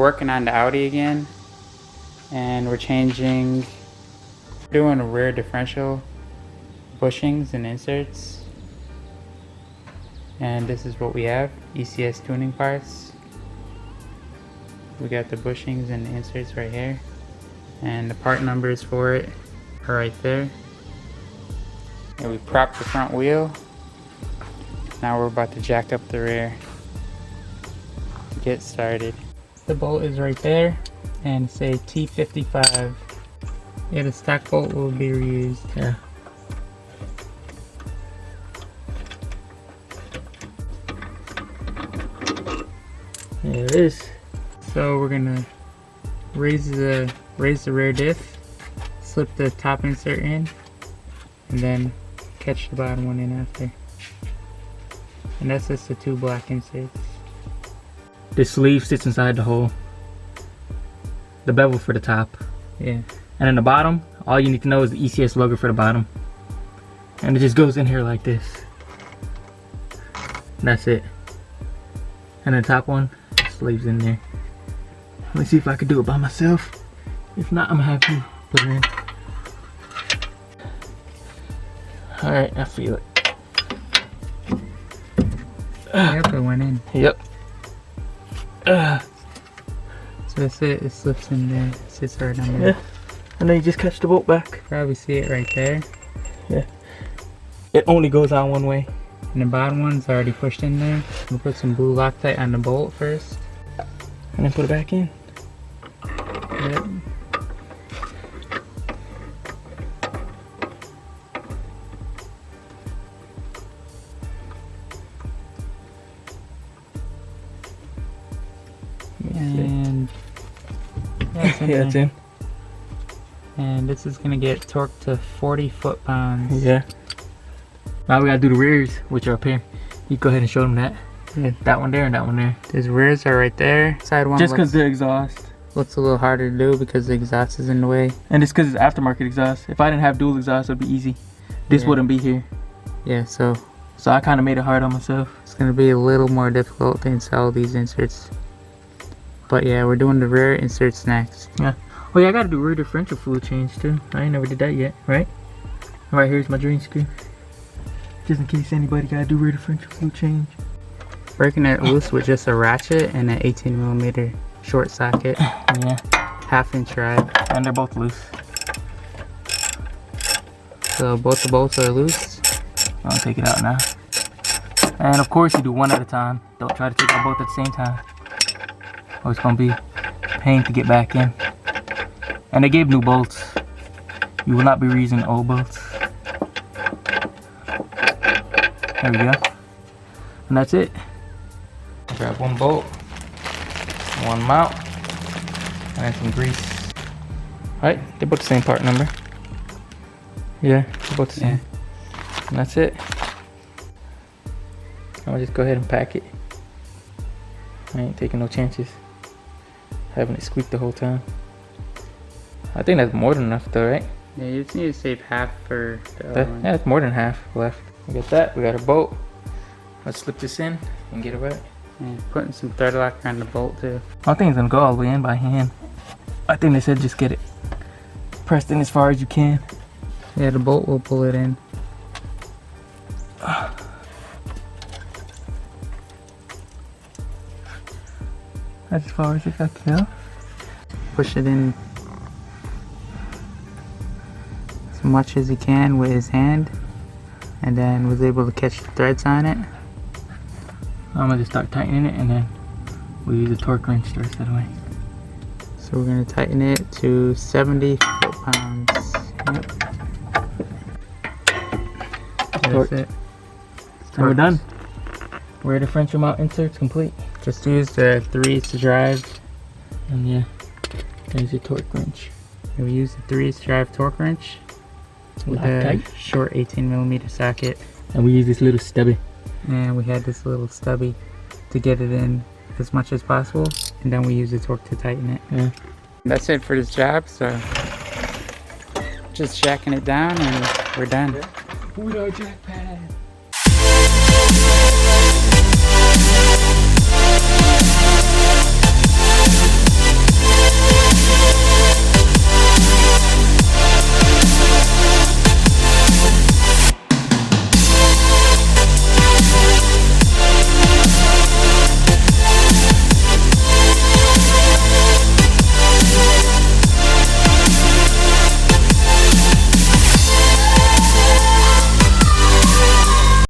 working on the Audi again, and we're doing a rear differential bushings and inserts. And this is what we have, ECS tuning parts. We got the bushings and the inserts right here, and the part numbers for it are right there. And we propped the front wheel. Now we're about to jack up the rear to get started. The bolt is right there, and say T55. Yeah, the stock bolt will be reused. Yeah. There it is. So we're gonna raise the rear diff, slip the top insert in, and then catch the bottom one in after. And that's just the two black inserts. This sleeve sits inside the hole. The bevel for the top. Yeah. And then the bottom, all you need to know is the ECS logo for the bottom. And it just goes in here like this. And that's it. And the top one, sleeves in there. Let me see if I can do it by myself. If not, I'm gonna have you put it in. Alright, I feel it. Yep, it went in. Yep. So that's it, it slips in there. It sits right on there. Yeah. And then you just catch the bolt back. Probably see it right there. Yeah. It only goes out one way. And the bottom one's already pushed in there. We'll put some blue Loctite on the bolt first. And then put it back in. Yep. And yeah, it's in. And this is gonna get torqued to 40 foot-pounds. Yeah. Now we gotta do the rears, which are up here. You go ahead and show them that. Yeah, that one there and that one there. These rears are right there. Side one just because the exhaust looks a little harder to do because the exhaust is in the way. And it's because it's aftermarket exhaust. If I didn't have dual exhaust, it would be easy. This wouldn't be here. Yeah, so I kind of made it hard on myself. It's gonna be a little more difficult to install these inserts. But yeah, we're doing the rear inserts next. Yeah. Oh yeah, I gotta do rear differential fluid change too. I ain't never did that yet, right? Alright, here's my drain screw. Just in case anybody gotta do rear differential fluid change. Breaking it loose with just a ratchet and an 18mm short socket. Yeah. 1/2 inch rod. And they're both loose. So both the bolts are loose. I'll take it out now. And of course you do one at a time. Don't try to take out both at the same time. Oh, it's gonna be a pain to get back in. And they gave new bolts. You will not be reusing old bolts. There we go. And that's it. Grab one bolt, one mount, and then some grease. Alright, they're both the same part number. Yeah, they're both the same. Yeah. And that's it. I'll just go ahead and pack it. I ain't taking no chances. Having it squeak the whole time. I think that's more than enough though, right? Yeah, you just need to save half for the other one. Yeah, it's more than half left. We got that, we got a bolt. Let's slip this in and get it right. And putting some thread locker on the bolt too. I don't think it's gonna go all the way in by hand. I think they said just get it pressed in as far as you can. Yeah, the bolt will pull it in. That's as far as I can go. Push it in as much as he can with his hand, and then was able to catch the threads on it. I'm gonna just start tightening it, and then we'll use a torque wrench to rest it away. So we're gonna tighten it to 70 foot-pounds. Yep. That's it. And we're done. Rear differential mount inserts complete. Just use the 3s to drive. And yeah, there's your torque wrench. And we use the 3s to drive torque wrench with a short 18mm socket. And we use this little stubby. And we had this little stubby to get it in as much as possible. And then we use the torque to tighten it. Yeah. That's it for this job. So just jacking it down and we're done. With our jack pad.